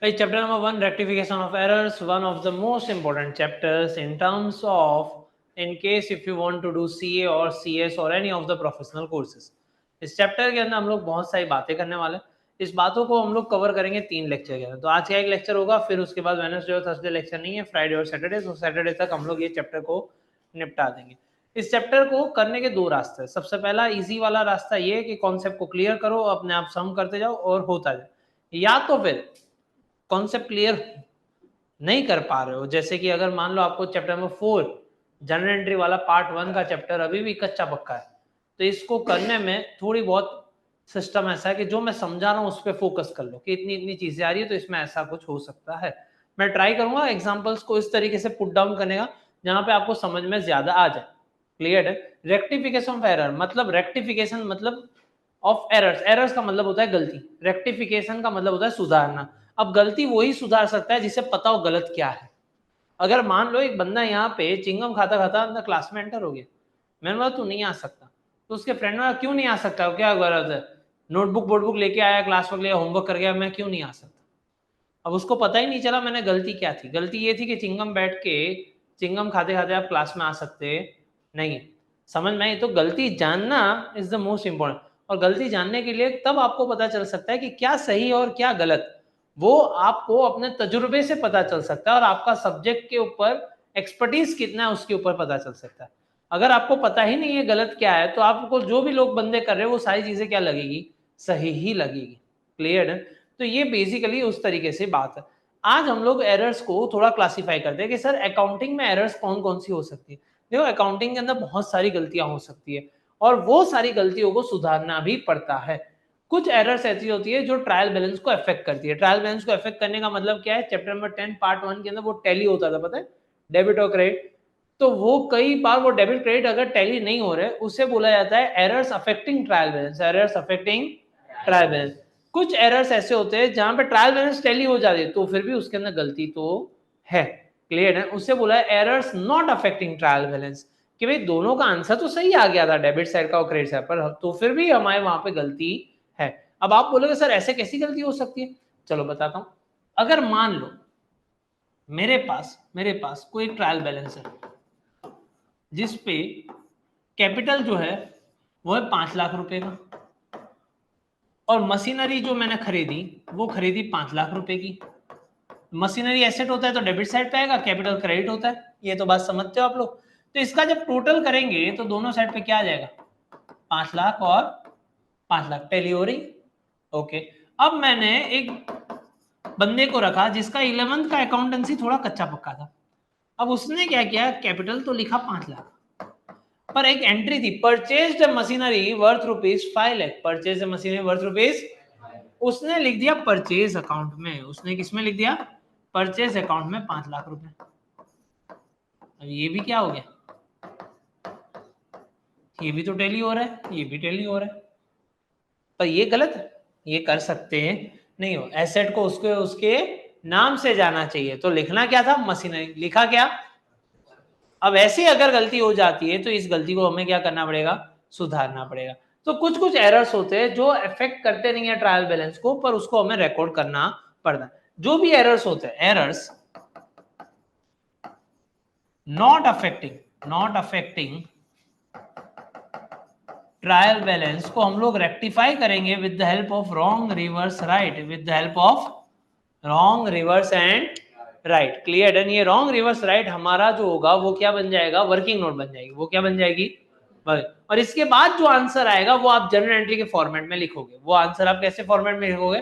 Chapter number 1, rectification of errors, one of the most important chapters in terms of in case if you want to do CA or CS or any of the professional courses. इस chapter के अंदर हम लोग बहुत सारी बातें करने वाले हैं. इस बातों को हम लोग कवर करेंगे 3 लेक्चर के अंदर. तो आज का एक लेक्चर होगा, फिर उसके बाद वेडनेसडे और थर्सडे लेक्चर नहीं है, फ्राइडे और सैटरडे. तो सैटरडे तक हम लोग ये चैप्टर को निपटा देंगे. इस चैप्टर को करने के 2 रास्ते हैं. सबसे पहला इजी वाला रास्ता ये है कि कॉन्सेप्ट को क्लियर करो, अपने आप सम करते जाओ और होता जाए. या तो फिर कॉन्सेप्ट क्लियर नहीं कर पा रहे हो, जैसे कि अगर मान लो आपको चैप्टर नंबर 4 जनरल एंट्री वाला पार्ट 1 का चैप्टर अभी भी कच्चा पक्का है, तो इसको करने में थोड़ी बहुत सिस्टम ऐसा है कि जो मैं समझा रहा हूँ उस पर फोकस कर लो कि इतनी इतनी चीजें आ रही है तो इसमें ऐसा कुछ हो सकता है. मैं ट्राई करूंगा एग्जांपल्स को इस तरीके से पुट डाउन करने का जहां पे आपको समझ में ज्यादा आ जाए. क्लियर है. रेक्टिफिकेशन ऑफ एरर मतलब रेक्टिफिकेशन मतलब ऑफ एरर्स. एरर्स का मतलब होता है गलती, रेक्टिफिकेशन का मतलब होता है सुधारना. अब गलती वही सुधार सकता है जिसे पता हो गलत क्या है. अगर मान लो एक बंदा यहाँ पे चिंगम खाता खाता अंदर क्लास में एंटर हो गया, मैंने बोला तू नहीं आ सकता, तो उसके फ्रेंड ने क्यों नहीं आ सकता, क्या गलत है, नोटबुक बोर्डबुक लेके आया, क्लास वर्क लिया, होमवर्क कर गया, मैं क्यों नहीं आ सकता. अब उसको पता ही नहीं चला मैंने गलती क्या थी. गलती ये थी कि चिंगम बैठ के चिंगम खाते खाते आप क्लास में आ सकते नहीं. समझ में आई. तो गलती जानना इज द मोस्ट इंपॉर्टेंट. और गलती जानने के लिए तब आपको पता चल सकता है कि क्या सही और क्या गलत, वो आपको अपने तजुर्बे से पता चल सकता है और आपका सब्जेक्ट के ऊपर एक्सपर्टीज कितना है उसके ऊपर पता चल सकता है. अगर आपको पता ही नहीं है गलत क्या है तो आपको जो भी लोग बंदे कर रहे हैं वो सारी चीजें क्या लगेगी, सही ही लगेगी. क्लियर है. तो ये बेसिकली उस तरीके से बात है. आज हम लोग एरर्स को थोड़ा क्लासिफाई करते हैं कि सर अकाउंटिंग में एरर्स कौन कौन सी हो सकती है. देखो अकाउंटिंग के अंदर बहुत सारी गलतियां हो सकती है और वो सारी गलतियों को सुधारना भी पड़ता है. कुछ एरर्स ऐसी होती है जो ट्रायल बैलेंस को अफेक्ट करती है. ट्रायल बैलेंस को अफेक्ट करने का मतलब क्या है, चैप्टर नंबर 10 पार्ट 1 के अंदर वो टैली होता था, पता है, डेबिट और क्रेडिट. तो वो कई बार वो डेबिट क्रेडिट अगर टैली नहीं हो रहे उसे बोला जाता है errors affecting trial balance. Errors affecting trial balance. कुछ एरर्स ऐसे होते हैं जहां पे ट्रायल बैलेंस टैली हो जाती है तो फिर भी उसके अंदर गलती तो है. क्लियर है. उससे बोला है errors not affecting trial balance कि भाई दोनों का आंसर तो सही आ गया था डेबिट साइड का और क्रेडिट साइड पर, तो फिर भी हमारे वहां पे गलती है. अब आप बोलोगे सर ऐसे कैसी गलती हो सकती है. चलो बताता हूं. अगर मान लो मेरे पास कोई ट्रायल बैलेंस है जिसपे कैपिटल जो है वो है 5 लाख रुपए का और मशीनरी जो मैंने खरीदी वो खरीदी 5 लाख रुपए की. मशीनरी एसेट होता है तो डेबिट साइड पे आएगा, कैपिटल क्रेडिट होता है. ये तो बात समझते हो आप लोग. तो इसका जब टोटल करेंगे तो दोनों साइड पे क्या आ जाएगा, 5 लाख और 5 लाख टैली हो रही. ओके. अब मैंने एक बंदे को रखा जिसका 11th का अकाउंटेंसी थोड़ा कच्चा पक्का था. अब उसने क्या किया, कैपिटल तो लिखा 5 लाख पर एक एंट्री थी purchased machinery worth ₹5 lakh. Purchase machinery worth rupees उसने लिख दिया परचेज अकाउंट में. उसने किसमें लिख दिया, परचेज अकाउंट में 5 लाख रुपए. अब ये भी क्या हो गया, ये भी तो टैली हो रहा है, ये भी टैली हो रहा है, पर ये गलत है. ये कर सकते हैं नहीं हो. एसेट को उसके नाम से जाना चाहिए. तो लिखना क्या था, मशीनरी. लिखा क्या. अब ऐसे अगर गलती हो जाती है तो इस गलती को हमें क्या करना पड़ेगा, सुधारना पड़ेगा. तो कुछ कुछ एरर्स होते हैं जो अफेक्ट करते नहीं है ट्रायल बैलेंस को, पर उसको हमें रिकॉर्ड करना पड़ता है. जो भी एरर्स होते हैं, errors not affecting trial balance को हम लोग रेक्टिफाई करेंगे with the help of wrong reverse right. With the help of wrong reverse and right. Clear. And ये रॉन्ग रिवर्स राइट हमारा जो होगा वो क्या बन जाएगा, वर्किंग नोट बन जाएगी. वो क्या बन जाएगी, और इसके बाद जो आंसर आएगा वो आप जनरल एंट्री के फॉर्मेट में लिखोगे. वो आंसर आप कैसे फॉर्मेट में लिखोगे,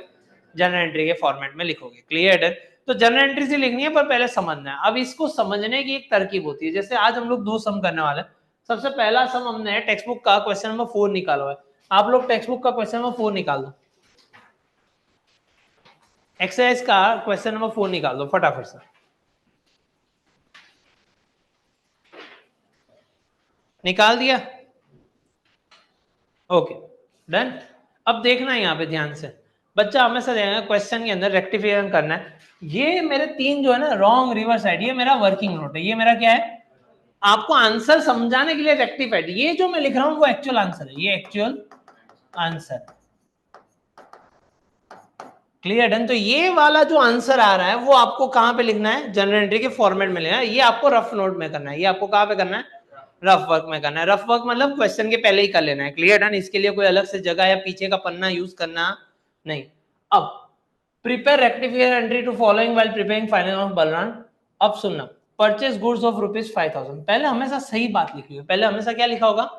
जनरल एंट्री के फॉर्मेट में लिखोगे. क्लियर है. तो जनरल एंट्री से लिखनी है पर पहले समझना है. अब इसको समझने की एक तरकीब होती है. जैसे आज हम लोग 2 सम करने वाले हैं. सबसे पहला सम हमने टेक्स्ट बुक का क्वेश्चन नंबर 4 निकाला है. आप लोग टेक्स्ट बुक का क्वेश्चन नंबर 4 निकाल दो. एक्सरसाइज का क्वेश्चन नंबर 4 निकाल दो फटाफट से. निकाल दिया. Okay done. अब देखना है यहाँ पे ध्यान से. बच्चा हमेशा देखेगा क्वेश्चन के अंदर रेक्टिफिकेशन करना है. ये मेरे 3 जो है ना रॉन्ग रिवर्स साइड, ये मेरा वर्किंग नोट है. ये मेरा क्या है, आपको आंसर समझाने के लिए रेक्टिफाइड. ये जो मैं लिख रहा हूं वो एक्चुअल आंसर है. ये एक्चुअल आंसर. Clear done. तो ये वाला जो आंसर आ रहा है वो आपको कहाँ पे लिखना है, जनरल एंट्री के फॉर्मेट में लिखना है। ये आपको रफ नोट में करना है, ये आपको कहाँ पे करना है, रफ वर्क में करना है। रफ वर्क मतलब क्वेश्चन के पहले ही कर लेना है। Clear done. इसके लिए कोई अलग से जगह या पीछे का पन्ना यूज करना नहीं। अब prepare rectifier entry to following while preparing final of बलरान। अब सुनना, परचेज गुड्स ऑफ ₹5,000। पहले हमेशा सही बात लिखी हुई, पहले हमेशा क्या लिखा होगा,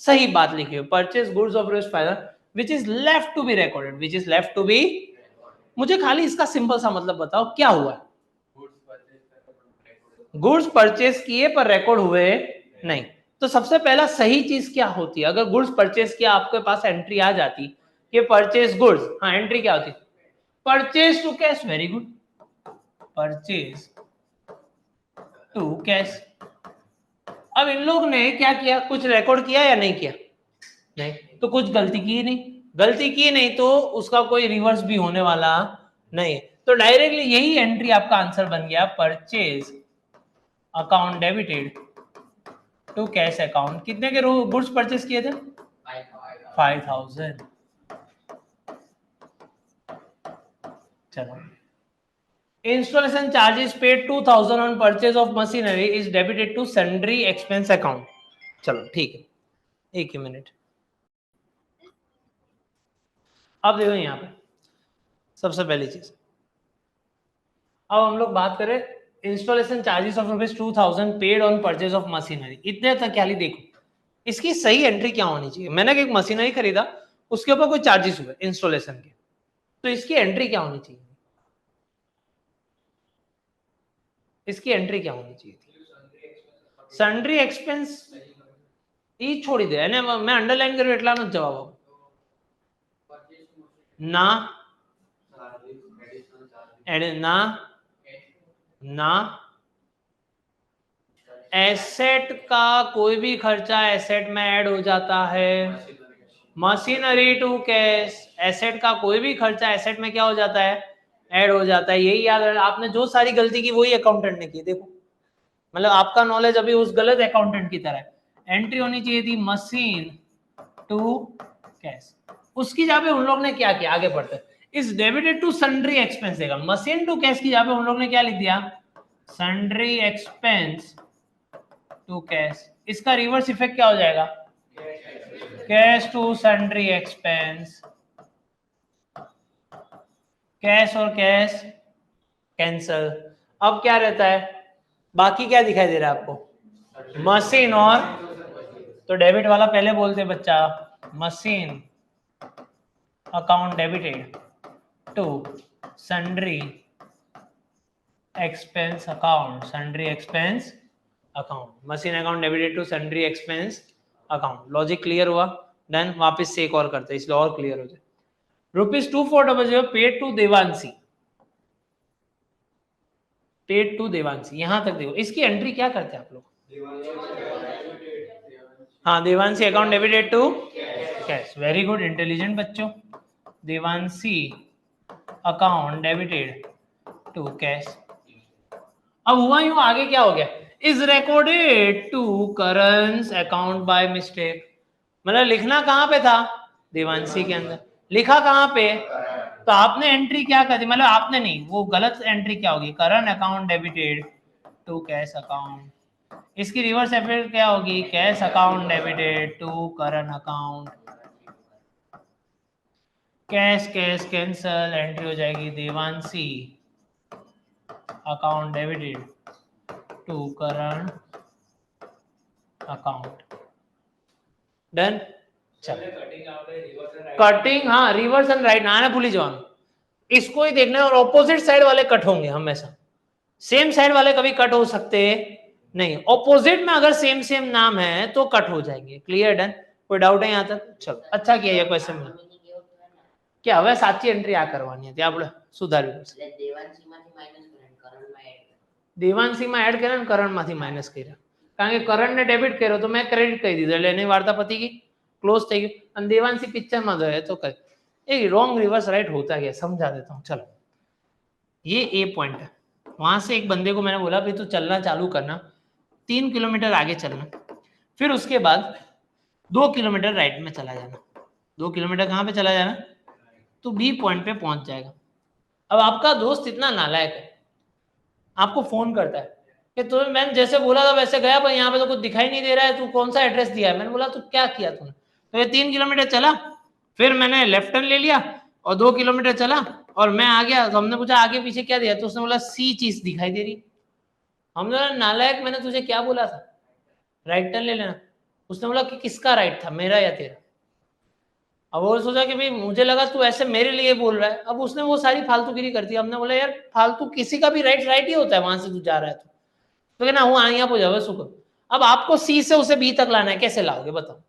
सही बात लिखी हुई। Purchase goods of ₹5,000 which is left to be recorded, which is left to be। मुझे खाली इसका सिंपल सा मतलब बताओ क्या हुआ। गुड्स परचेज किए पर रिकॉर्ड हुए नहीं। तो सबसे पहला सही चीज क्या होती है, अगर गुड्स परचेज किया आपके पास एंट्री आ जाती कि परचेज गुड्स, हाँ एंट्री क्या होती, purchase to cash. Very good, purchase to cash. अब इन लोग ने क्या किया, कुछ रिकॉर्ड किया या नहीं किया, नहीं, तो कुछ गलती की नहीं, गलती की नहीं तो उसका कोई रिवर्स भी होने वाला नहीं है। तो डायरेक्टली यही एंट्री आपका आंसर बन गया, purchase account debited to cash account. कितने के गुड्स परचेज किए थे, 5,000। चलो, installation charges paid 2,000 on purchase of machinery is debited to sundry expense account. चलो ठीक है, एक ही मिनट। अब देखो यहाँ पे सबसे पहली चीज, अब हम लोग बात करें installation charges of ₹2,000 paid on purchase of machinery. इतने तक क्या, देखो इसकी सही एंट्री क्या होनी चाहिए। मैंने एक मशीनरी खरीदा, उसके ऊपर कोई चार्जेस हुए इंस्टॉलेशन के, तो इसकी एंट्री क्या होनी चाहिए, इसकी एंट्री क्या होनी चाहिए थी, सन्ड्री एक्सपेंस। ये छोड़ी दे, मैं अंडरलाइन करूँ एटला नो जवाब ना, ना ना, एसेट का कोई भी खर्चा एसेट में ऐड हो जाता है। मशीनरी टू कैश, एसेट का कोई भी खर्चा एसेट में क्या हो जाता है, ऐड हो जाता है। यही याद रखना, आपने जो सारी गलती की वही अकाउंटेंट ने की। देखो मतलब आपका नॉलेज अभी उस गलत अकाउंटेंट की तरह है। एंट्री होनी चाहिए थी मशीन टू कैश, उसकी जगह पे उन लोग ने क्या किया, आगे बढ़ते इस डेबिटेड टू सन्ड्री एक्सपेंस देगा। मशीन टू कैश की जगह पे उन लोग ने क्या लिख दिया, सन्ड्री एक्सपेंस टू कैश। इसका रिवर्स इफेक्ट क्या हो जाएगा, cash to sundry expense. Cash और कैश कैंसल। अब क्या रहता है, बाकी क्या दिखाई दे रहा है आपको, मशीन और, तो डेबिट वाला पहले बोलते बच्चा, machine account debited to sundry expense account, sundry expense account, machine account debited to sundry expense account. Logic clear हुआ, डन। वापस से एक और करते हैं इसलिए और क्लियर हो जाए। ₹2400 paid to Devanshi, paid to Devanshi. यहां तक देखो, इसकी एंट्री क्या करते हैं आप लोग, हाँ Devanshi account debited to cash. Very good, intelligent बच्चों। Devanshi account debited to cash. अब हुआ यूं, आगे क्या हो गया, is recorded to current account by mistake. मतलब लिखना कहां पे था, देवांशी के अंदर, लिखा कहां पे, तो आपने एंट्री क्या कर दी, मतलब आपने नहीं, वो गलत एंट्री क्या होगी, current account debited to cash account. इसकी रिवर्स इफेक्ट क्या होगी, cash account debited to current account. Cash cash cancel, entry हो जाएगी Devanshi account debited to current account. Done. Cutting, हाँ रिवर्स एंड राइट ना भूली जाओ, इसको ही देखना है। और ऑपोजिट साइड वाले कट होंगे हमेशा, सेम साइड वाले कभी कट हो सकते नहीं। ऑपोजिट में अगर सेम सेम नाम है तो कट हो जाएंगे। क्लियर डन, कोई डाउट है यहाँ तक, चलो अच्छा किया ये क्वेश्चन में। क्या હવે સાચી એન્ટ્રી આ કરવાની હતી આપણે સુધારવી પડશે। દેવાંશીમાં એડ કર્યા ને કરણમાંથી માઈનસ કર્યા, કારણ કે કરણને ડેબિટ કર્યો તો મેં ક્રેડિટ કહી દીધું એટલે એની વાર્તા પતી ગઈ, क्लोज થઈ ગયું। અને દેવાંશી પિક્ચરમાં ગયો तो कर ये रॉन्ग रिवर्स राइट होता गया, समझा देता हूँ। चलो ये ए पॉइंट है। वहां से एक बंदे को मैंने बोला भाई तू चलना चालू करना, 3 किलोमीटर आगे चलना, फिर उसके बाद 2 किलोमीटर राइट में चला जाना। 2 किलोमीटर कहाँ पे चला जाना, तो बी पॉइंट पे पहुंच जाएगा। अब आपका दोस्त इतना नालायक है, आपको फोन करता है कि तो मैंने जैसे बोला था वैसे गया, पर यहाँ पे तो कुछ दिखाई नहीं दे रहा है, तू कौन सा एड्रेस दिया है? मैंने बोला तो क्या किया तूने? तो ये 3 किलोमीटर चला, फिर मैंने लेफ्ट टर्न ले लिया और 2 किलोमीटर चला और मैं आ गया। तो हमने पूछा आगे पीछे क्या दिया? तो उसने बोला सी चीज दिखाई दे रही। हमने बोला नालायक, मैंने तुझे क्या बोला था? राइट टर्न ले लेना। उसने बोला कि किसका राइट था, मेरा या तेरा? अब वो सोचा कि भाई मुझे लगा तू ऐसे मेरे लिए बोल रहा है। अब उसने वो सारी फालतूगिरी कर दी। हमने बोला यार फालतू किसी का भी राइट राइट ही होता है, वहां से तू जा रहा है तो कहना हूँ यहाँ पे जाओ सुख। अब आपको सी से उसे बी तक लाना है, कैसे लाओगे बताओ?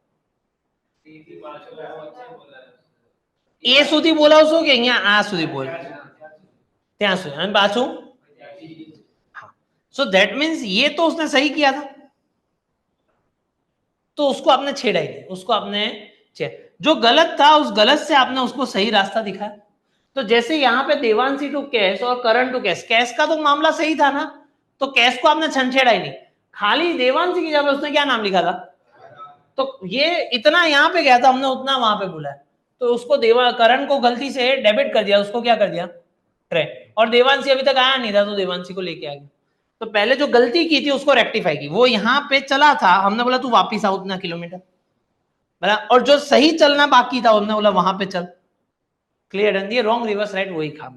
ए સુધી બોલાવશો કે અહીંયા આ સુધી બોલ ત્યાં સુધી અને પાછું? हाँ, सो दैट मीन्स ये तो उसने सही किया था, तो उसको आपने छेड़ा ही नहीं, उसको आपने जो गलत था उस गलत से आपने उसको सही रास्ता दिखाया। तो जैसे यहाँ पे देवांशी टू कैश और करण टू कैश, कैश का तो मामला सही था ना, तो कैश को आपने छेड़ा ही नहीं, खाली देवांशी की जगह उसने क्या नाम लिखा था? तो ये इतना यहाँ पे गया था, हमने उतना वहां पे बोला है, तो उसको करण को गलती से डेबिट कर दिया, उसको क्या कर दिया? क्रेडिट। और देवांशी अभी तक आया नहीं था तो देवांशी को लेके आ गया। तो पहले जो गलती की थी उसको रेक्टिफाई की, वो यहाँ पे चला था, हमने बोला तू वापिस आ उतना किलोमीटर, और जो सही चलना बाकी था हमने बोला वहां पे चल। Clear done? ये रॉन्ग रिवर्स राइट वही काम।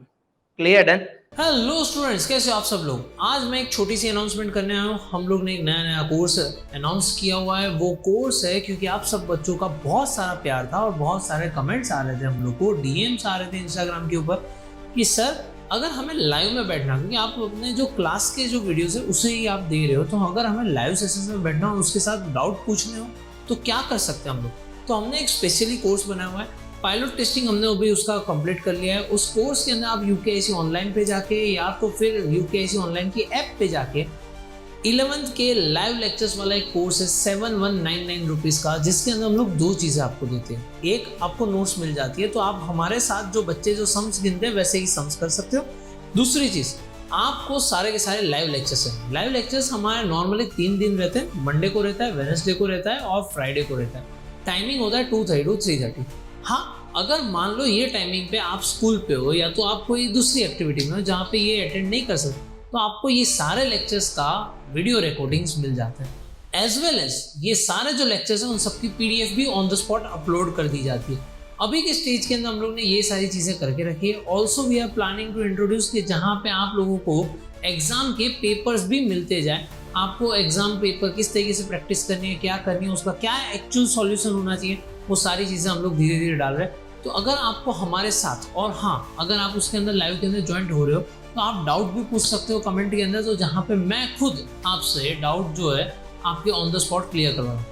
Clear done? हेलो स्टूडेंट्स, कैसे हो आप सब लोग? आज मैं एक छोटी सी अनाउंसमेंट करने आया हूँ। हम लोग ने एक नया कोर्स अनाउंस किया हुआ है। वो कोर्स है क्योंकि आप सब बच्चों का बहुत सारा प्यार था और बहुत सारे कमेंट्स आ रहे थे, हम लोग को डीएम्स आ रहे थे इंस्टाग्राम के ऊपर कि सर अगर हमें लाइव में बैठना, क्योंकि आप अपने जो क्लास के जो वीडियोस है उसे ही आप दे रहे हो, तो अगर हमें लाइव सेशन में बैठना हो, उसके साथ डाउट पूछने हो, तो क्या कर सकते हैं हम लोग? तो हमने एक स्पेशली कोर्स बनाया हुआ है। पायलट टेस्टिंग हमने अभी उसका कंप्लीट कर लिया है। उस कोर्स के अंदर आप यूकेआईसी ऑनलाइन पे जाके या तो फिर यूकेआईसी ऑनलाइन की ऐप पे जाके 11th के लाइव लेक्चर्स वाला एक कोर्स है 7199 रुपीज़ का, जिसके अंदर हम लोग 2 चीज़ें आपको देते हैं। एक, आपको नोट्स मिल जाती है, तो आप हमारे साथ जो बच्चे जो सम्स गिनते हैं वैसे ही सम्स कर सकते हो। दूसरी चीज़, आपको सारे के सारे लाइव लेक्चर्स हैं। लाइव लेक्चर्स हमारे नॉर्मली 3 दिन रहते हैं, मंडे को रहता है, वेडनेसडे को रहता है और फ्राइडे को रहता है। टाइमिंग होता है 2:30 to 3:30। हाँ, अगर मान लो ये टाइमिंग पे आप स्कूल पे हो या तो आप कोई दूसरी एक्टिविटी में हो जहाँ पे ये अटेंड नहीं कर सकते, तो आपको ये सारे लेक्चर्स का वीडियो रिकॉर्डिंग्स मिल जाते हैं। एज वेल एज ये सारे जो लेक्चर्स हैं उन सबकी पीडीएफ भी ऑन द स्पॉट अपलोड कर दी जाती है। अभी के स्टेज के अंदर हम लोग ने ये सारी चीज़ें करके रखी है। Also we are planning to introduce कि जहाँ पे आप लोगों को एग्जाम के पेपर्स भी मिलते जाए। आपको एग्जाम पेपर किस तरीके से प्रैक्टिस करनी है, क्या करनी है, उसका क्या एक्चुअल सॉल्यूशन होना चाहिए, वो सारी चीज़ें हम लोग धीरे धीरे डाल रहे हैं। तो अगर आपको हमारे साथ, और हाँ अगर आप उसके अंदर लाइव के अंदर ज्वाइंट हो रहे हो, तो आप डाउट भी पूछ सकते हो कमेंट के अंदर, तो जहाँ पे मैं खुद आपसे डाउट जो है आपके ऑन द स्पॉट क्लियर करवाऊँ।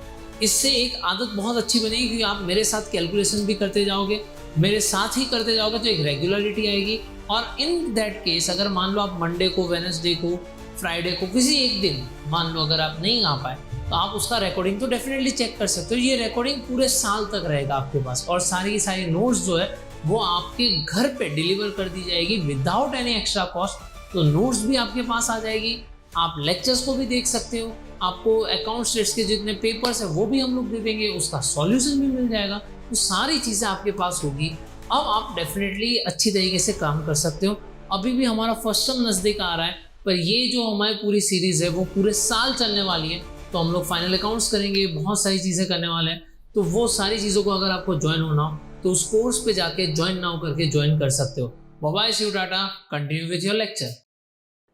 इससे एक आदत बहुत अच्छी बनेगी, क्योंकि आप मेरे साथ कैलकुलेशन भी करते जाओगे, मेरे साथ ही करते जाओगे, तो एक रेगुलरिटी आएगी। और इन दैट केस अगर मान लो आप मंडे को, वेडनेसडे को, फ्राइडे को किसी एक दिन मान लो अगर आप नहीं आ पाए, तो आप उसका रिकॉर्डिंग तो डेफिनेटली चेक कर सकते हो। ये रिकॉर्डिंग पूरे साल तक रहेगा आपके पास, और सारी की सारी नोट्स जो है वो आपके घर पे डिलीवर कर दी जाएगी विदाउट एनी एक्स्ट्रा कॉस्ट। तो नोट्स भी आपके पास आ जाएगी, आप लेक्चर्स को भी देख सकते हो, आपको अकाउंट स्टेट्स के जितने पेपर्स हैं वो भी हम लोग दे देंगे, उसका सॉल्यूशन भी मिल जाएगा। तो सारी चीज़ें आपके पास होगी। अब आप डेफिनेटली अच्छी तरीके से काम कर सकते हो। अभी भी हमारा फर्स्ट टर्म नज़दीक आ रहा है, पर ये जो हमारी पूरी सीरीज़ है वो पूरे साल चलने वाली है। तो हम लोग फाइनल अकाउंट्स करेंगे, बहुत सारी चीज़ें करने वाले हैं। तो वो सारी चीज़ों को अगर आपको ज्वाइन होना हो तो उस कोर्स पे जाके ज्वाइन नाउ करके ज्वाइन कर सकते हो। Bye bye, see you, tata, continue with your lecture.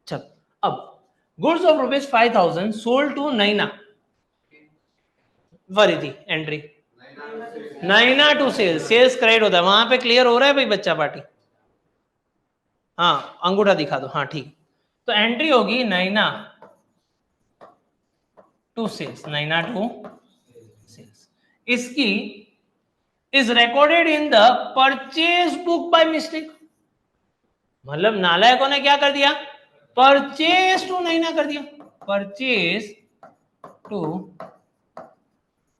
चल, अब goods of ₹5,000 sold to Naina. वरीदी entry Naina to sales, sales credit होता है वहां पे। क्लियर हो रहा है भाई बच्चा पार्टी? हाँ, अंगूठा दिखा दो। हाँ ठीक। तो एंट्री होगी Naina to sales, Naina to sales. इसकी is recorded in the purchase book by mistake. मतलब नालायकों ने क्या कर दिया? परचेज टू नैना कर दिया, परचेज टू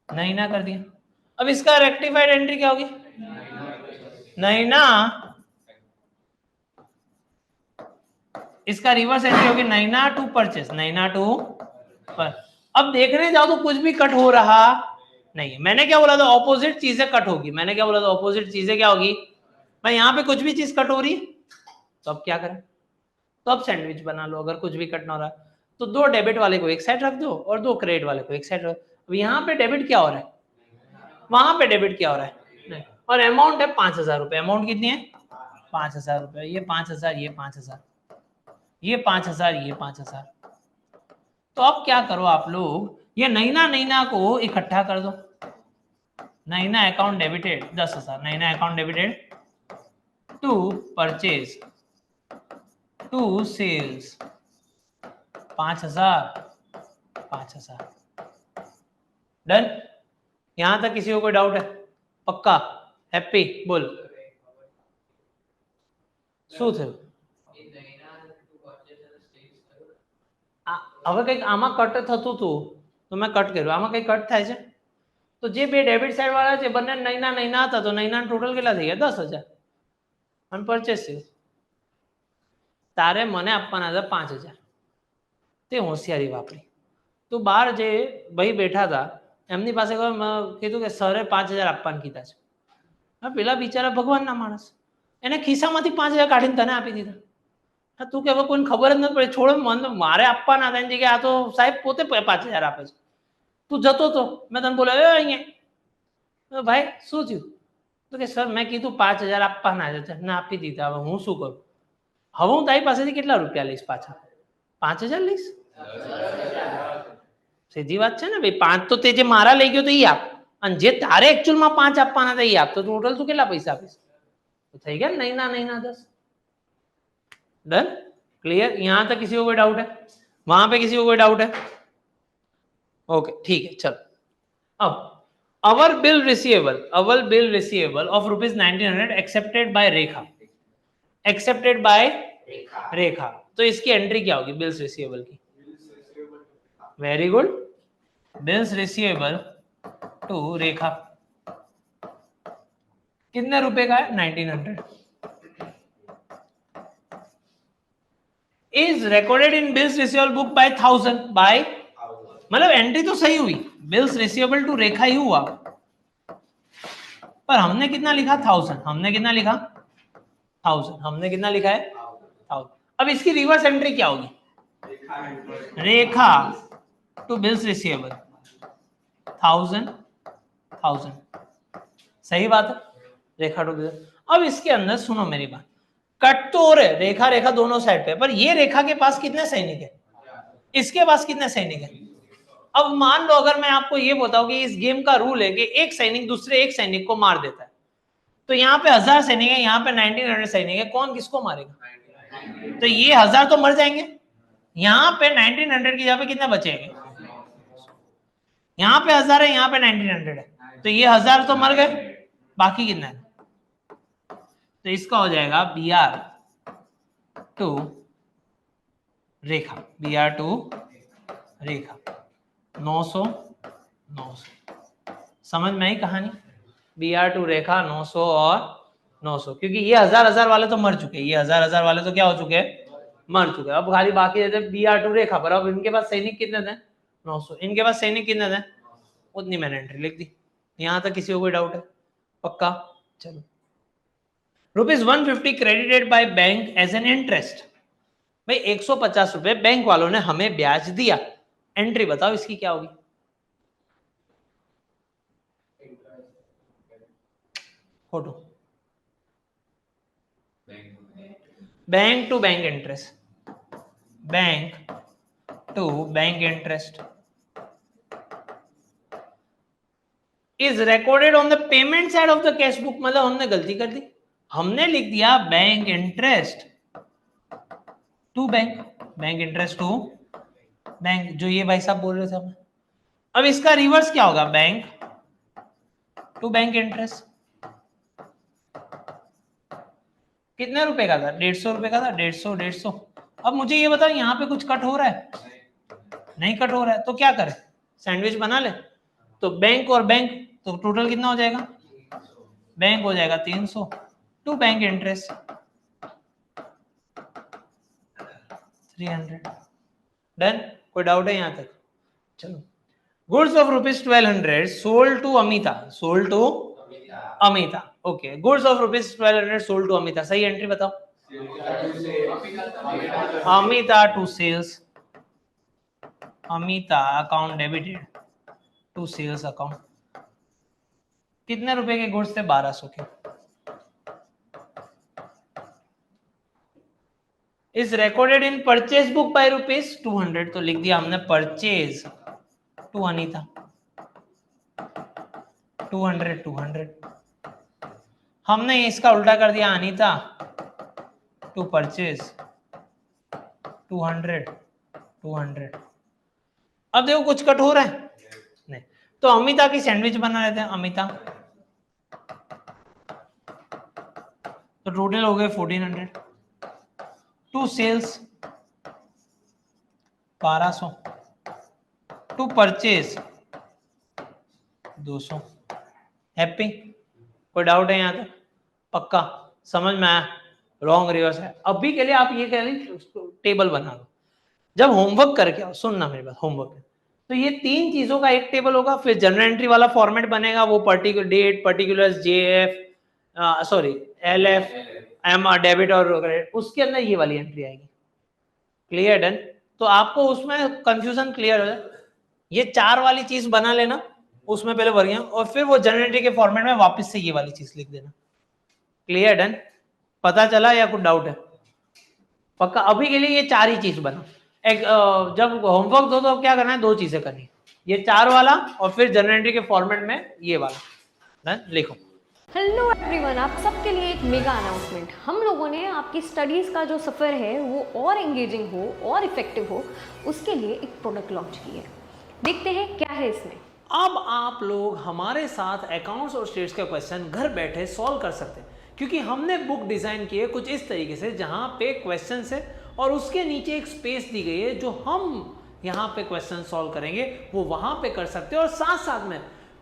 नैना कर दिया। अब इसका रेक्टिफाइड एंट्री क्या होगी? नैना, इसका रिवर्स एंट्री होगी Naina to purchase, Naina to पर। अब देखने जाओ तो कुछ भी कट हो रहा नहीं है। मैंने क्या बोला था? ऑपोजिट चीजें कट होगी। मैंने क्या बोला था? ऑपोजिट चीजें क्या होगी? भाई यहाँ पे कुछ भी चीज कट हो रही है? तो अब क्या करें, तो अब सैंडविच बना लो अगर कुछ भी कटना हो रहा है। तो 2 डेबिट वाले को एक साइड रख दो और 2 क्रेडिट वाले को एक साइड रख दो। अब यहाँ पे डेबिट क्या हो रहा है, वहां पे डेबिट क्या हो रहा है, नहीं। और अमाउंट है 5,000 रुपए। अमाउंट कितनी है, 5,000 रुपए। ये 5,000, ये 5,000, ये 5,000, ये 5,000। तो अब क्या करो आप लोग, ये नैना को इकट्ठा कर दो। Naina account debited 10,000, Naina account debited to purchase to sales 5,000, 5,000। Done. यहां तक किसी को कोई डाउट है, पक्का, हैप्पी, बोल શું થયું? હવે કંઈક આમાં કટ થતું હતું તો મેં કટ કર્યું, આમાં કંઈ કટ થાય છે? તો જે બે ડેબિટ સાઈડ વાળા છે બંને નૈના હતા તો નૈના ટોટલ કેટલા થઈ ગયા, 10,000 અને પરચેસ સેલ્સ તારે મને આપવાના હતા 5,000, તે હોશિયારી વાપરી. તો બહાર જે ભાઈ બેઠા હતા એમની પાસે કીધું કે સરે 5,000 આપવાના કીધા છે. પેલા બિચારા ભગવાનના માણસ, એને ખિસ્સામાંથી 5,000 કાઢીને તને આપી દીધા. તું કે હવે કોઈને ખબર જ નથી પડી, છોડો, મને મારે આપવાના હતા એની જગ્યાએ આ તો સાહેબ પોતે 5,000 આપે છે. તું જતો તો મેં તને બોલાવ્યો અહીંયા, ભાઈ શું થયું? તો કે સર મેં કીધું 5,000 આપવાના છે, ને આપી દીધા, હવે હું શું કરું? હવે હું તારી પાસેથી કેટલા રૂપિયા લઈશ પાછા? 5,000 લઈશ? સીધી વાત છે ને ભાઈ. 5 તો તે જે મારા લઈ ગયો તો એ આપ, અને જે તારે એકચ્યુઅલમાં 5 આપવાના હતા એ આપ. તો ટોટલ તું કેટલા પૈસા આપીશ? तो થઈ ગયા नैना 10। Done, clear? यहां तक किसी को कोई डाउट है? वहां पे किसी को कोई डाउट है? ओके ठीक है, चलो। अब our bill receivable of ₹1900 accepted by Rekha, accepted by Rekha. तो इसकी एंट्री क्या होगी बिल्स रिसीवेबल की? Very good, bills receivable to Rekha. कितने रुपए का है? 1900 is recorded in bills receivable book by 1000 by, मतलब एंट्री तो सही हुई, बिल्स रिसीवेबल टू रेखा ही हुआ, पर हमने कितना लिखा? 1000। हमने कितना लिखा? 1000। हमने कितना लिखा है? 1000। अब इसकी रिवर्स एंट्री क्या होगी? रेखा टू बिल्स रिसीवेबल 1000 1000। सही बात है, रेखा टू बिल्स। अब इसके अंदर सुनो मेरी बात, कट तो हो रहे रेखा रेखा दोनों साइड पे, पर ये रेखा के पास कितने सैनिक है, इसके पास कितने सैनिक है? अब मान लो अगर मैं आपको ये बताऊं कि इस गेम का रूल है कि एक सैनिक दूसरे एक सैनिक को मार देता है, तो यहाँ पे 1000 सैनिक है, यहाँ पे 1900 सैनिक है, कौन किसको मारेगा? तो ये 1000 तो मर जाएंगे, यहाँ पे 1900 की जगह पे कितने बचेंगे? यहाँ पे 1000 है, यहाँ पे 1900 है, तो ये 1000 तो मर गए, बाकी कितना है? तो इसका हो जाएगा BR to Rekha, BR to Rekha 900 900। समझ में आई कहानी? BR टू रेखा 900 और 900, क्योंकि ये 1000 वाले तो मर चुके हैं, ये 1000 वाले तो क्या हो चुके हैं? मर चुके हैं। अब खाली बाकी रहते BR टू रेखा पर। अब इनके पास सैनिक कितने थे? 900। इनके पास सैनिक कितने थे? उतनी मैंने एंट्री लिख दी। यहां तक किसी को कोई डाउट है? पक्का? चलो। ₹150 credited by bank as an interest. भाई 150 रुपए बैंक वालों ने हमें ब्याज दिया, एंट्री बताओ इसकी क्या होगी? Photo, bank to bank interest, bank to bank interest is recorded on the payment side of the cash book. मतलब हमने गलती कर दी, हमने लिख दिया bank interest to bank, bank interest to bank, जो ये भाई साहब बोल रहे थे हमें। अब इसका रिवर्स क्या होगा? Bank to bank interest. कितने रुपए का था? 150 रुपए का था, 150। अब मुझे ये बताओ यहाँ पे कुछ कट हो रहा है? नहीं कट हो रहा है, तो क्या करें? सैंडविच बना ले। तो बैंक और बैंक, तो टोटल कितना हो जाएगा? बैंक हो जाएगा 300 टू बैंक इंटरेस्ट 300। डन? कोई डाउट है यहाँ तक? चलो। Goods of ₹1200 sold to Amita, sold to Amita. Okay, goods of ₹1200 sold to Amita. सही एंट्री बताओ। Amita to sales, Amita account debited to sales account. कितने रुपए के गुड्स थे? 1200 के। Is recorded in purchase book by rupees 200, तो लिख दिया हमने परचेज टू अनीता 200। हमने इसका उल्टा कर दिया, अनीता टू परचेज 200। अब देखो कुछ कट हो रहा है नहीं, तो अमिता की सैंडविच बना लेते हैं, अमिता, तो टोटल हो गए 1400। To sales 1200, to purchase 200। Happy? कोई डाउट है यहाँ तक? पक्का समझ में आया? रॉन्ग रिवर्स है। अभी के लिए आप ये कह ली टेबल बना लो, जब होमवर्क करके आओ, सुनना मेरी बात, होमवर्क तो ये तीन चीजों का एक टेबल होगा, फिर जनरल एंट्री वाला फॉर्मेट बनेगा, वो particular date, particulars, JF, sorry LF, M debit और क्रेडिट, उसके अंदर ये वाली एंट्री आएगी। क्लियर? डन? तो आपको उसमें कंफ्यूजन क्लियर हो जाए, ये चार वाली चीज बना लेना, उसमें पहले वर्गियां, और फिर वो जनरल एंट्री के फॉर्मेट में वापस से ये वाली चीज लिख देना। क्लियर? डन? पता चला या कुछ डाउट है? पक्का? अभी के लिए ये चार ही चीज बना। एक जब होमवर्क दो तो क्या करना है, दो चीजें करनी है, ये चार वाला और फिर जनरल एंट्री के फॉर्मेट में ये वाला। डन? लिखो। हेलो एवरीवन, आप सबके लिए एक मेगा अनाउंसमेंट। हम लोगों ने आपकी स्टडीज़ का जो सफ़र है वो और एंगेजिंग हो और इफेक्टिव हो, उसके लिए एक प्रोडक्ट लॉन्च की है। देखते हैं क्या है इसमें। अब आप लोग हमारे साथ अकाउंट्स और स्टेट्स के क्वेश्चन घर बैठे सॉल्व कर सकते हैं, क्योंकि हमने बुक डिज़ाइन की है कुछ इस तरीके से, जहाँ पे क्वेश्चन है और उसके नीचे एक स्पेस दी गई है, जो हम यहाँ पे क्वेश्चन सॉल्व करेंगे वो वहाँ पे कर सकते हैं, और साथ साथ में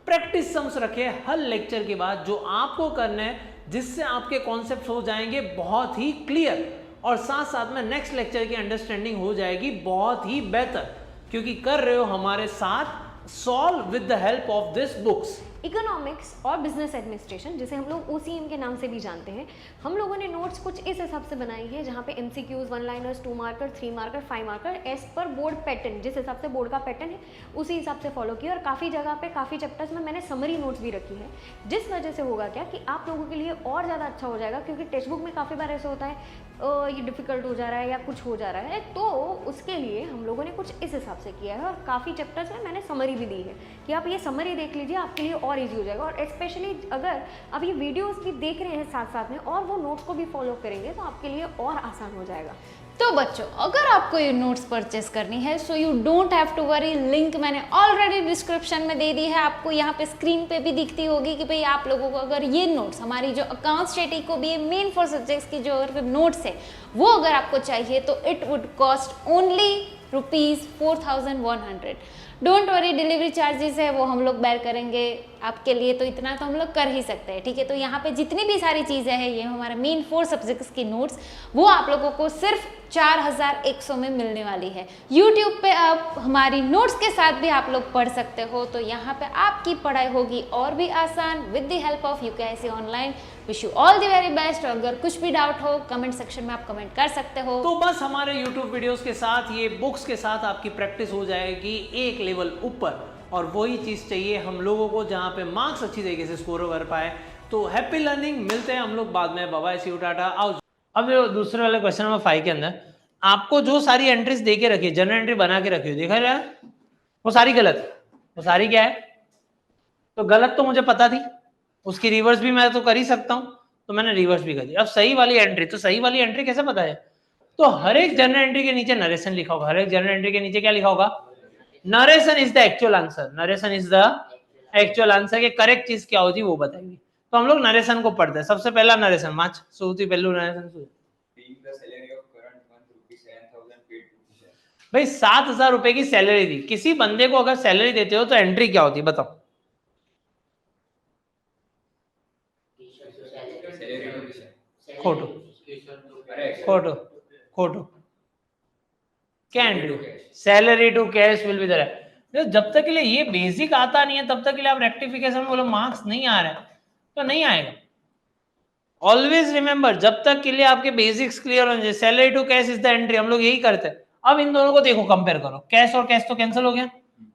प्रैक्टिस सम्स रखे हर लेक्चर के बाद जो आपको करना है, जिससे आपके कॉन्सेप्ट हो जाएंगे बहुत ही क्लियर, और साथ साथ में नेक्स्ट लेक्चर की अंडरस्टैंडिंग हो जाएगी बहुत ही बेहतर, क्योंकि कर रहे हो हमारे साथ solve with the help of this books. Economics और बिजनेस एडमिनिस्ट्रेशन, जिसे हम लोग OCM के नाम से भी जानते हैं, हम लोगों ने नोट्स कुछ इस हिसाब से बनाई है, जहाँ पे MCQs, 1 liners, 2 marker, 3 marker, 5 marker, as per board pattern, जिस हिसाब से बोर्ड का पैटर्न है उसी हिसाब से फॉलो किया। और काफ़ी जगह पे काफ़ी चैप्टर्स में मैंने समरी नोट्स भी रखी है, जिस वजह से होगा क्या कि आप लोगों के लिए और ज़्यादा अच्छा हो जाएगा, क्योंकि टेक्स्ट बुक में काफ़ी बार ऐसा होता है ये डिफ़िकल्ट हो जा रहा है या कुछ हो जा रहा है, तो उसके लिए हम लोगों ने कुछ इस हिसाब से किया है। और काफ़ी चैप्टर्स में मैंने समरी भी दी है कि आप ये समरी देख लीजिए, आपके लिए और ईजी हो जाएगा। और स्पेशली अगर आप ये वीडियोस भी देख रहे हैं साथ साथ में और वो नोट्स को भी फॉलो करेंगे, तो आपके लिए और आसान हो जाएगा। तो बच्चों, अगर आपको ये नोट्स परचेस करनी है, so you don't have to worry, link मैंने ऑलरेडी डिस्क्रिप्शन में दे दी है, आपको यहाँ पे स्क्रीन पे भी दिखती होगी कि भाई आप लोगों को अगर ये नोट्स, हमारी जो अकाउंट स्टडी को भी ये मेन 4 सब्जेक्ट्स की जो अगर नोट्स है वो अगर आपको चाहिए, तो it would cost only ₹4100। Don't worry, delivery charges है वो हम लोग बेयर करेंगे आपके लिए, तो इतना तो हम लोग कर ही सकते हैं, ठीक है। तो यहाँ पे जितनी भी सारी चीज़ें हैं, ये हमारे मेन 4 सब्जेक्ट्स की नोट्स, वो आप लोगों को सिर्फ 4100 में मिलने वाली है। YouTube पे आप हमारी नोट्स के साथ भी आप लोग पढ़ सकते हो, तो यहाँ पे आपकी पढ़ाई होगी और भी आसान with the help of UKIC online. Wish you all the very best. अगर कुछ भी डाउट हो कमेंट सेक्शन में आप कमेंट कर सकते हो। तो बस हमारे YouTube वीडियोस के साथ, ये बुक्स के साथ आपकी प्रैक्टिस हो जाएगी एक लेवल ऊपर, और वही चीज़ चाहिए हम लोगों को, जहाँ पे मार्क्स अच्छी तरीके से स्कोर कर पाए। तो हैप्पी लर्निंग, मिलते हैं हम लोग बाद में। Bye bye, see you, tata, आओ। अब दूसरे वाले क्वेश्चन नंबर 5 के अंदर आपको जो सारी एंट्रीज दे के रखी है, जनरल एंट्री बना के रखी है, देखा जाए वो सारी गलत है। वो सारी क्या है? तो गलत तो मुझे पता थी, उसकी रिवर्स भी मैं तो कर ही सकता हूँ, तो मैंने रिवर्स भी कर दी। अब सही वाली एंट्री, तो सही वाली एंट्री कैसे पता है? तो हर एक जनरल एंट्री के नीचे नरेशन लिखा होगा। हर एक जनरल एंट्री के नीचे क्या लिखा होगा? Narration is the actual answer. Narration is the actual answer के करेक्ट चीज क्या होती है वो बताएगी। तो हम लोग नरेशन को पढ़ते हैं। सबसे पहला नरेशन, माच सूती पहलू नरेशन। भाई 7,000 रुपए की सैलरी दी, किसी बंदे को अगर सैलरी देते हो तो एंट्री क्या होती है बताओ? खोटो खोटो खोटो, क्या entry? Salary to cash will be there. जब तक के लिए ये बेसिक आता नहीं है, तब तक के लिए आप रेक्टिफिकेशन में बोलो मार्क्स नहीं आ रहे हैं, तो नहीं आएगा। ऑलवेज रिमेंबर, जब तक के लिए आपके बेसिक्स क्लियर हो जाए, salary to cash is the entry, हम लोग यही करते हैं। अब इन दोनों को देखो, कंपेयर करो, कैश और कैश तो कैंसिल हो गया,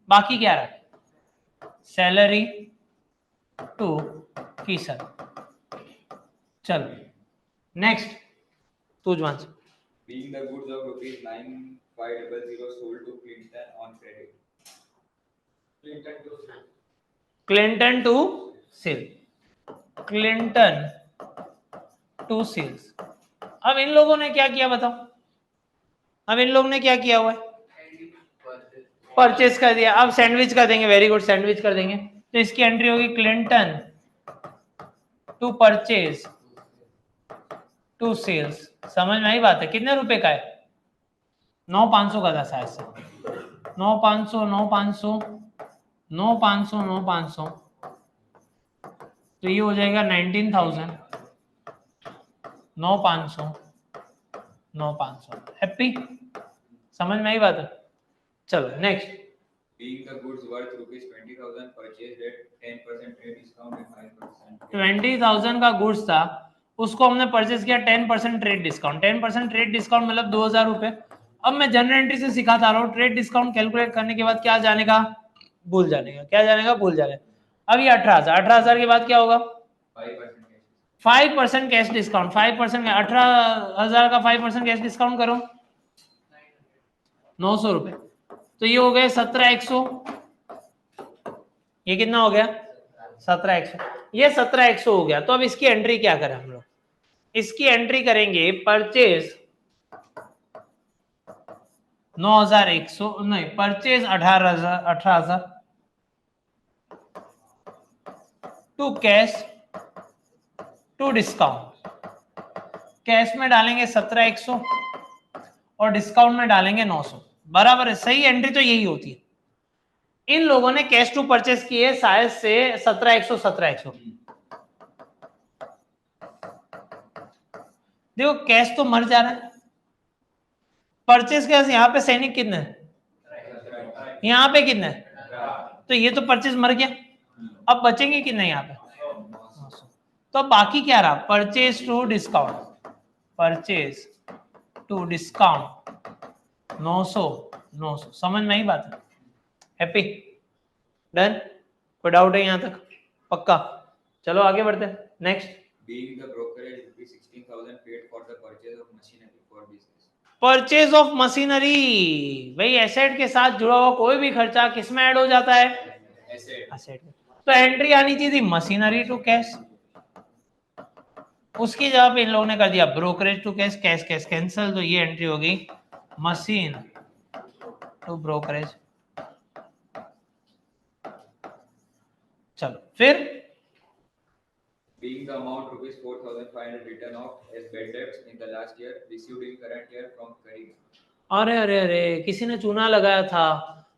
बाकी क्या रहा, सैलरी टू फीसर। चलो नेक्स्ट, तू जवान से। Being the goods of rupees 9500 sold to Clinton on credit. Clinton to sale, Clinton to sales. अब इन लोगों ने क्या किया बताओ, अब इन लोगों ने क्या किया हुआ है, परचेस कर दिया। अब सैंडविच कर देंगे, वेरी गुड, सैंडविच कर देंगे। तो इसकी एंट्री होगी Clinton to purchase to sales. समझ में आई बात है, कितने रुपए का है, 9,500 का था शायद से, 9,500 9,500 9,500 9,500, तो ये हो जाएगा 19,000, 9,500 9,500। हैप्पी, समझ में आई बात है। चलो next, Being the goods worth rupees 20,000 purchased at 10% trade discount and 5%. 20,000 का गुड्स था, उसको हमने परचेज किया 10% ट्रेड डिस्काउंट। 10% ट्रेड डिस्काउंट मतलब 2,000 रुपए। अब मैं जनरल एंट्री से सिखाता रहा हूँ, ट्रेड डिस्काउंट कैलकुलेट करने के बाद क्या जाने का, भूल जाने का, क्या जाने का, भूल जाने। अब ये 18,000 के बाद क्या होगा, 5% कैश डिस्काउंट, 5% 18,000 का 5% कैश डिस्काउंट करो, 900 रुपए, तो ये हो गए 17,100। ये कितना हो गया, 17,100, ये 17,100 हो गया। तो अब इसकी एंट्री क्या करें हम लोग, इसकी एंट्री करेंगे परचेज 9,100, नहीं purchase 18,000 to cash to discount. कैश में डालेंगे 17,100 और डिस्काउंट में डालेंगे 900, बराबर है, सही एंट्री तो यही होती है। इन लोगों ने कैश टू परचेस किए शायद से 17,100। देखो कैश तो मर जा रहा है, परचेस कैश यहाँ पे सैनिक कितने, यहाँ पे कितने, तो ये तो परचेस मर गया। अब बचेंगे कितने यहाँ पे, तो बाकी क्या रहा, purchase to discount, purchase to discount 900। समझ में आई बात है, हैप्पी, डन, कोई डाउट है यहाँ तक, पक्का। चलो आगे बढ़ते हैं, next. Being the brokerage rupees 16,000 paid for the purchase of machinery for business. Purchase of machinery, भाई एसेट के साथ जुड़ा हुआ कोई भी खर्चा किस में ऐड हो जाता है, एसेट में। तो एंट्री आनी चाहिए थी मशीनरी टू कैश, उसकी जगह पे इन लोगों ने कर दिया brokerage to cash, cash cash cancel, तो ये एंट्री होगी मशीन टू ब्रोकरेज। चलो फिर, Being the amount rupees 4,500 written off as bad debts in the last year received in current year from Karim. अरे अरे अरे, किसी ने चूना लगाया था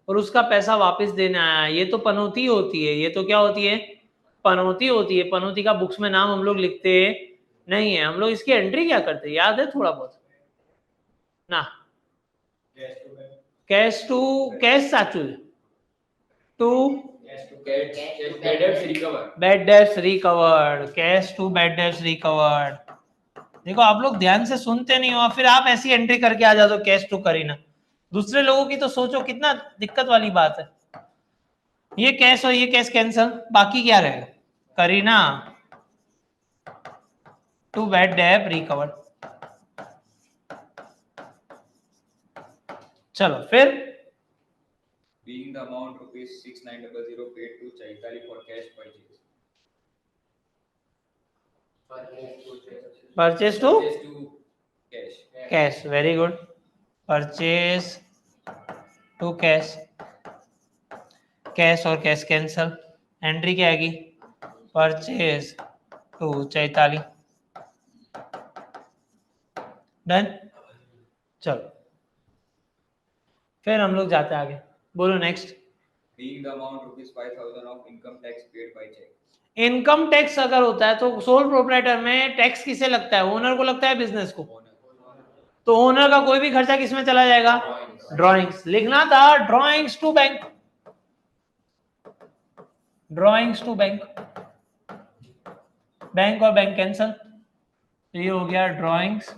और उसका पैसा वापस देने आया, ये तो पनौती होती है, ये तो क्या होती है, पनौती होती है। पनौती का बुक्स में नाम हम लोग लिखते नहीं है, हम लोग इसकी एंट्री क्या करते हैं, याद है थोड़ा बहुत ना, कैश टू कैश सैचुअल to Bad debts recovered. Bad debts recovered, cash to bad debts recovered. देखो आप लोग ध्यान से सुनते नहीं हो, फिर आप ऐसी एंट्री करके आ जाओ कैश टू करीना। दूसरे लोगों की तो सोचो, कितना दिक्कत वाली बात है। ये कैश और ये कैश कैंसिल, बाकी क्या रहेगा, करीना टू बैड डेब्ट रिकवर्ड। चलो फिर, Being the amount rupees 6,900 paid to Chaitali for cash purchase. Purchase to Purchase to cash. Cash, very good, purchase to cash, cash और कैश कैंसिल, एंट्री क्या आएगी, परचेज टू चैताली। डन, चलो फिर हम लोग जाते हैं आगे, बोलो next. Being the amount rupees 5,000 of income tax paid by check. Income tax अगर होता है तो सोल प्रोप्राइटर में टैक्स किसे लगता है, ओनर को लगता है, बिजनेस को। तो ओनर का कोई भी खर्चा किसमें चला जाएगा, ड्राइंग्स। लिखना था drawings to bank, drawings to bank, bank और बैंक कैंसल, तो ये हो गया ड्राइंग्स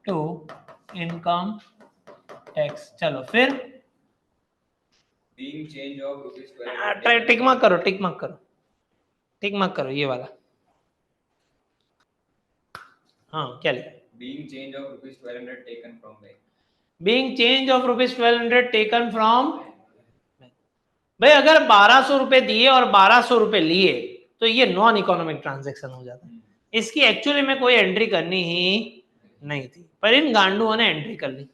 टू इनकम टैक्स। चलो फिर Being change of rupees 1200 tick mark करो, टिक मार्क करो, टिक मार्क करो ये वाला। हाँ क्या लिखा? being change of rupees 1200 taken from bank. Being change of rupees 1200 taken from. भाई अगर 1200 रुपए दिए और 1200 रुपए लिए तो ये नॉन इकोनॉमिक ट्रांजैक्शन हो जाता है। इसकी एक्चुअली में कोई एंट्री करनी ही नहीं थी, पर इन गांडुओं ने एंट्री कर ली।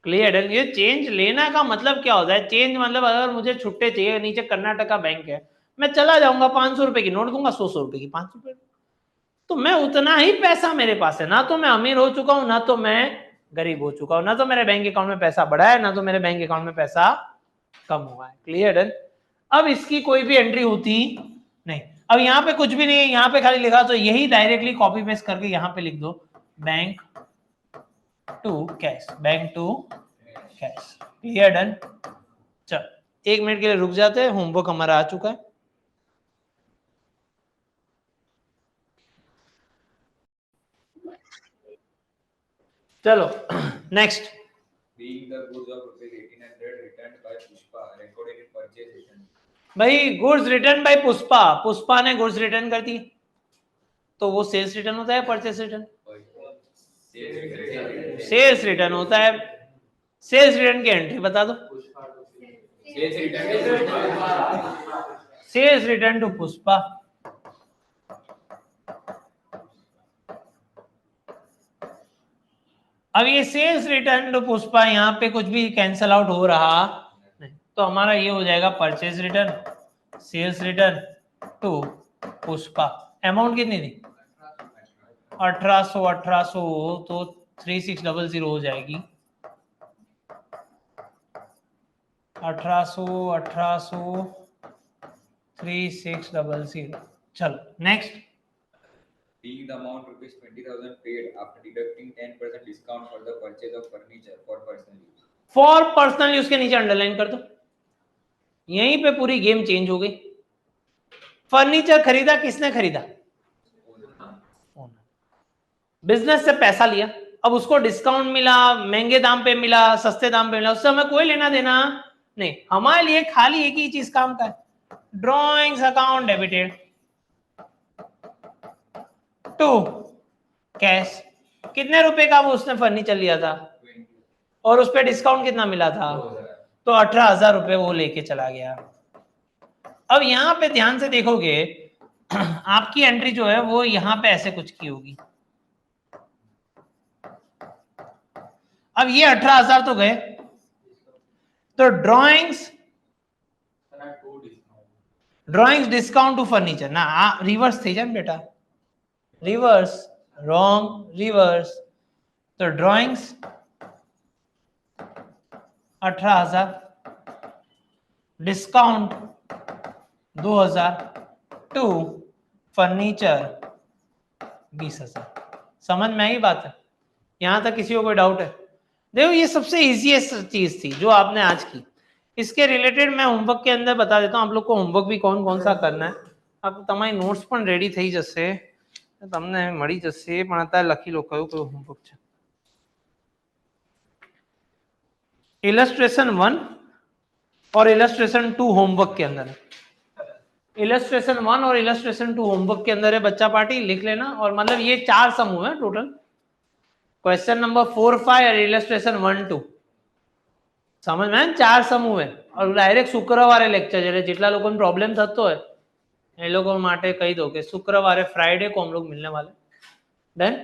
क्लियर है? ये चेंज लेना का मतलब क्या होता है? चेंज मतलब अगर मुझे छुट्टे चाहिए, नीचे कर्नाटका बैंक है, मैं चला जाऊंगा 500 रुपए की नोट दूंगा, 100 रुपए की 5 रुपए, तो मैं उतना ही पैसा मेरे पास है। ना तो मैं अमीर हो चुका हूं, ना तो मैं गरीब हो चुका हूं, ना तो मेरे बैंक अकाउंट में पैसा बढ़ा है, ना तो मेरे बैंक अकाउंट में पैसा कम हुआ है। क्लियर है? अब इसकी कोई भी एंट्री होती नहीं। अब यहाँ पे कुछ भी नहीं है, यहाँ पे खाली लिखा, तो यही डायरेक्टली कॉपी पेस्ट करके यहाँ पे लिख दो bank to cash, bank to cash. Clear? Done. चल 1 मिनट के लिए रुक जाते हैं, होमवर्क हमारा आ चुका है। चलो next. Being the goods of rupees 1800 returned by Pushpa recorded in purchase return. भाई गुड्स रिटर्न बाय पुष्पा, पुष्पा ने गुड्स रिटर्न कर दी, तो वो सेल्स रिटर्न होता है, परचेस रिटर्न? सेल्स रिटर्न होता है। सेल्स रिटर्न की एंट्री बता दो। Sales return to Pushpa. अब ये सेल्स रिटर्न टू पुष्पा, यहाँ पे कुछ भी कैंसल आउट हो रहा नहीं, तो हमारा ये हो जाएगा purchase return, sales return to Pushpa. Amount कितनी थी? 1800 तो 3600 हो जाएगी। 1800 3600। चलो next. Being the amount rupees 20,000 paid after deducting 10% discount for the purchase of furniture for personal use. For personal use के नीचे अंडरलाइन कर दो। यहीं पे पूरी गेम चेंज हो गई। फर्नीचर खरीदा किसने? खरीदा बिजनेस से पैसा लिया, अब उसको डिस्काउंट मिला, महंगे दाम पे मिला, सस्ते दाम पे मिला, उससे हमें कोई लेना देना नहीं। हमारे लिए खाली एक ही चीज काम का है, drawings account debited to cash. कितने रुपए का वो उसने फर्नीचर लिया था और उस पर डिस्काउंट कितना मिला था? तो 18,000 रुपए वो लेके चला गया। अब यहां पे ध्यान से देखोगे आपकी एंट्री जो है वो यहां पे ऐसे कुछ की होगी। अब ये 18,000 तो गए, तो ड्रॉइंग्स डिस्काउंट टू फर्नीचर ना, रिवर्स थी जान बेटा, रिवर्स रॉन्ग रिवर्स। तो ड्रॉइंग्स 18,000 डिस्काउंट 2,000 टू फर्नीचर 20,000। समझ में आई बात है? यहां तक किसी को कोई डाउट है? देखो ये सबसे इजीएस्ट चीज थी जो आपने आज की। इसके रिलेटेड मैं होमवर्क के अंदर बता देता हूं आप लोग को होमवर्क भी कौन कौन सा करना है। अब તમારી નોટ્સ પણ રેડી થઈ જશે, તમને મળી જશે, પણ અત્યારે લખી લો કયું કયું હોમવર્ક છે। इलस्ट्रेशन 1 और इलस्ट्रेशन 2 होमवर्क के अंदर है। इलस्ट्रेशन 1 और इलस्ट्रेशन 2 होमवर्क के अंदर है, बच्चा पार्टी लिख लेना। और मतलब ये 4 समूह है टोटल, क्वेश्चन नंबर 4, 5 और इलस्ट्रेशन 1, 2 समझ में? 4 समूह है और डायरेक्ट शुक्रवारे लेक्चर है। जितना लोगों को प्रॉब्लम થતો હોય એ લોકો માટે કહી દો કે શુક્રવારે फ्राइडे को हम लोग मिलने वाले। डन?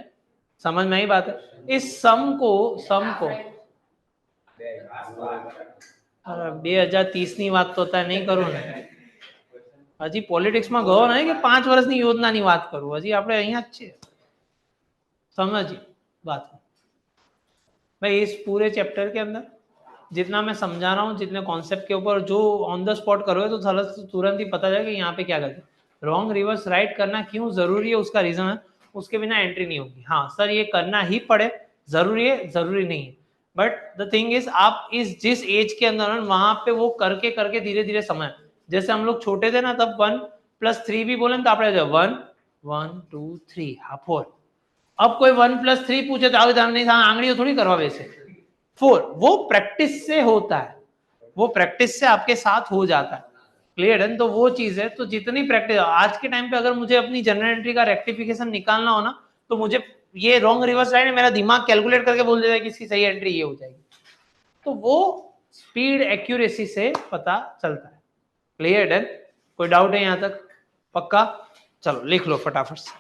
समझ में आई बात है? इस सम को 2030 ની વાત તો અત્યારે નહીં કરું ને, હજી પોલિટિક્સ માં ગયો નહીં કે 5 વર્ષની યોજનાની વાત કરું, હજી આપણે અહીંયા જ છે। समझिए बात भाई। इस पूरे चैप्टर के अंदर जितना मैं समझा रहा हूँ, जितने कॉन्सेप्ट के ऊपर जो ऑन द स्पॉट करोगे तो तुरंत ही पता जाएगा कि यहाँ पे क्या करते हैं। रॉन्ग रिवर्स राइट करना क्यों जरूरी है, उसका रीजन है, उसके बिना एंट्री नहीं होगी। हाँ सर ये करना ही पड़े, जरूरी है, जरूरी नहीं है, बट द थिंग इज आप इस जिस एज के अंदर वहां पे वो करके करके धीरे धीरे समय, जैसे हम लोग छोटे थे ना तब 1+3 भी बोले तो आप 1 1 2 3 हाँ 4। अब कोई 1+3 पूछे तो नहीं था, आंगड़ी थोड़ी करवा वैसे 4। वो प्रैक्टिस से होता है, वो प्रैक्टिस से आपके साथ हो जाता है। क्लियर है? तो वो चीज है, तो जितनी प्रैक्टिस आज के टाइम पे अगर मुझे अपनी जनरल एंट्री का रेक्टिफिकेशन निकालना हो ना, तो मुझे ये रॉन्ग रिवर्स लाइन है, मेरा दिमाग कैलकुलेट करके बोल देता है कि इसकी सही एंट्री ये हो जाएगी, तो वो स्पीड एक्यूरेसी से पता चलता है। क्लियर है? कोई डाउट है यहाँ तक? पक्का? चलो लिख लो फटाफट से।